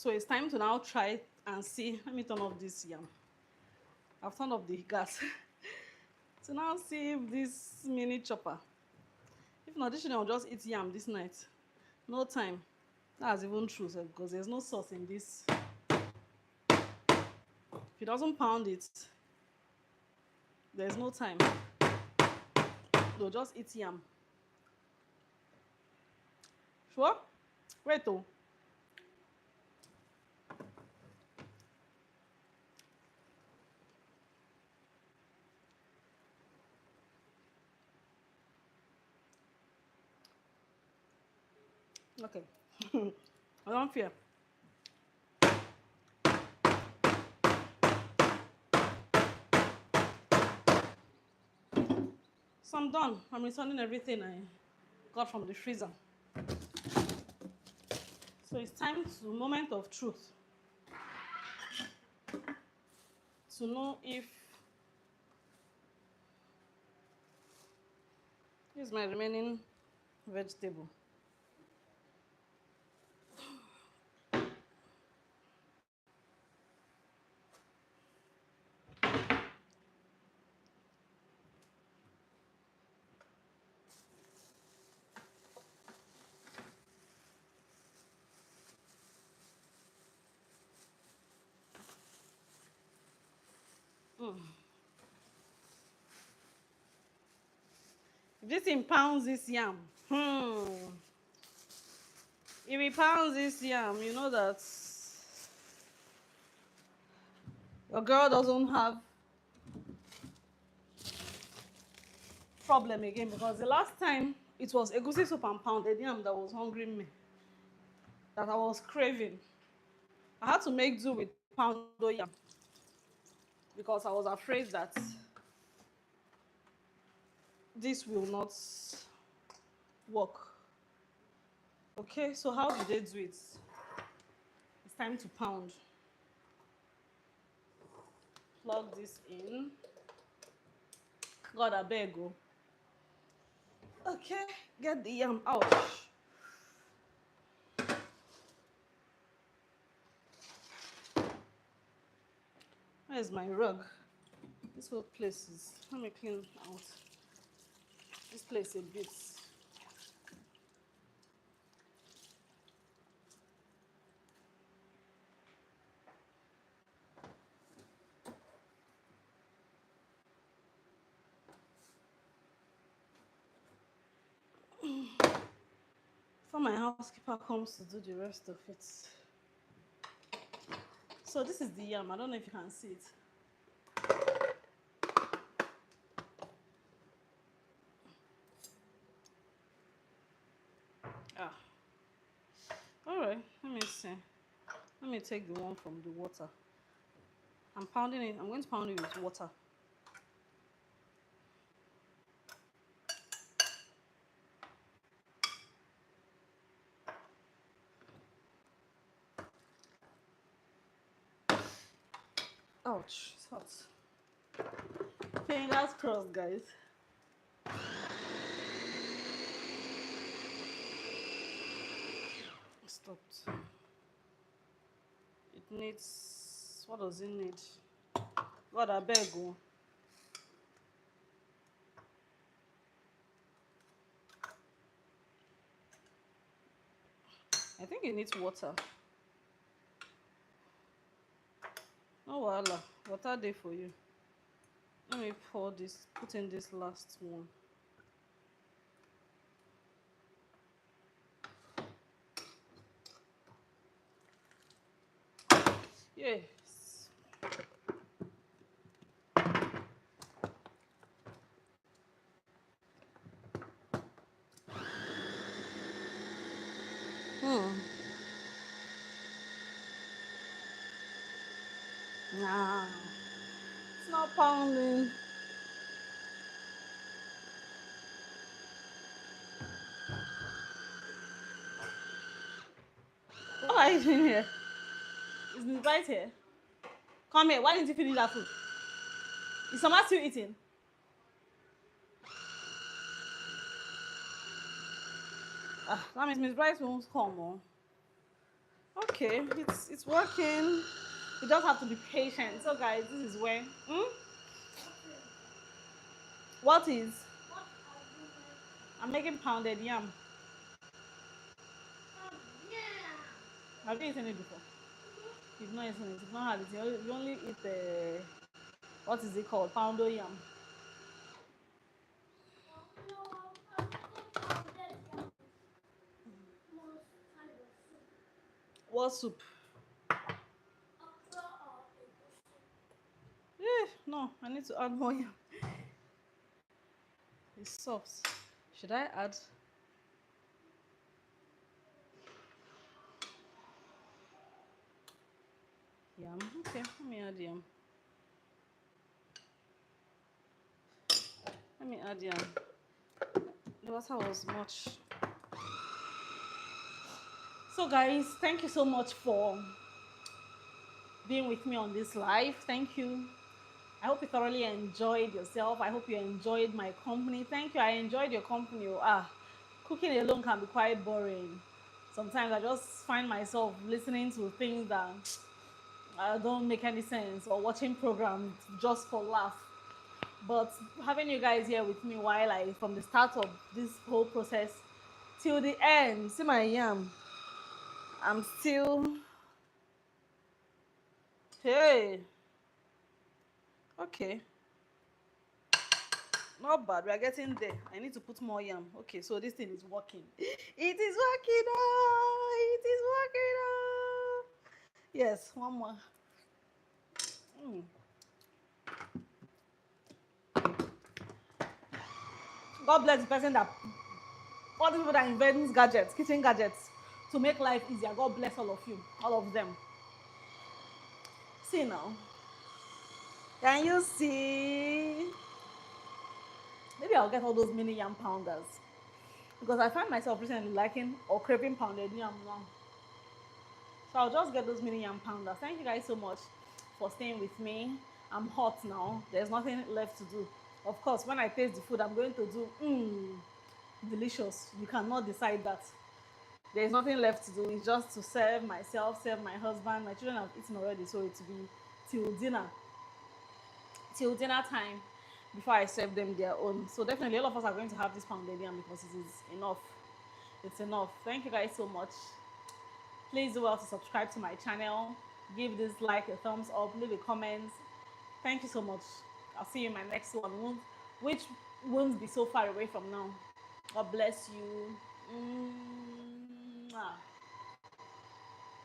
So it's time to now try and see. Let me turn off this yam. I've turned off the gas. To now see if this mini chopper. If not, this children will just eat yam this night. No time. That's even true, because there's no sauce in this. If he doesn't pound it, there's no time. They'll just eat yam. Sure? Wait though. Okay. I don't fear. So I'm done. I'm returning everything I got from the freezer. So it's time to moment of truth. To know if this is my remaining vegetable. If this impounds this yam, if it pounds this yam, you know that your girl doesn't have problem again, because the last time it was egusi soup and pounded yam that was hungering me, that I was craving. I had to make do with pounded yam because I was afraid that this will not work. Okay, so how do they do it? It's time to pound. Plug this in. God, I beg you. Okay, get the yam out. Where's my rug? This whole place is, let me clean out this place a bit. Before my housekeeper comes to do the rest of it. So this is the yam. I don't know if you can see it. Ah. All right. Let me see. Let me take the one from the water. I'm pounding it. I'm going to pound it with water. Ouch, it's hot. Fingers crossed, guys. Stopped. It needs, what does it need? God, I beg you. I think it needs water. No wahala. Water day for you. Let me pour this, put in this last one. Yes. Nah. It's not pounding. What are you doing here? Is Miss Bright here? Come here. Why didn't you finish that food? Is someone still eating? That means Miss Bright won't come on. Okay, it's working. You just have to be patient. So guys, this is when. What is? I'm making pounded yam. Have you eaten it before? You've not eaten it. You've not had it. You only eat what is it called? Poundo yam. What soup? No, I need to add more yam. It's soft. Should I add? Yam. Okay, let me add yam. Let me add yam. The water was much. So guys, thank you so much for being with me on this live. Thank you. I hope you thoroughly enjoyed yourself. I hope you enjoyed my company. Thank you. I enjoyed your company. Cooking alone can be quite boring. Sometimes I just find myself listening to things that don't make any sense, or watching programs just for laugh. But having you guys here with me while from the start of this whole process till the end, see my yam. I'm still, hey, okay, not bad. We are getting there. I need to put more yam. Okay, so this thing is working. It is working. It is working. Yes, one more. God bless the person that, all the people that invent these gadgets, kitchen gadgets, to make life easier. God bless all of you, all of them. See now. Can you see? Maybe I'll get all those mini yam pounders, because I find myself recently liking or craving pounded yam now. So I'll just get those mini yam pounders. Thank you guys so much for staying with me. I'm hot now. There's nothing left to do. Of course, when I taste the food, I'm going to do delicious. You cannot decide that. There's nothing left to do. It's just to serve myself, serve my husband. My children have eaten already, so it will be till dinner time before I serve them their own. So definitely all of us are going to have this pounded yam because it is enough. It's enough. Thank you guys so much. Please do well to subscribe to my channel. Give this like a thumbs up. Leave a comment. Thank you so much. I'll see you in my next one, which won't be so far away from now. God bless you. Mwah.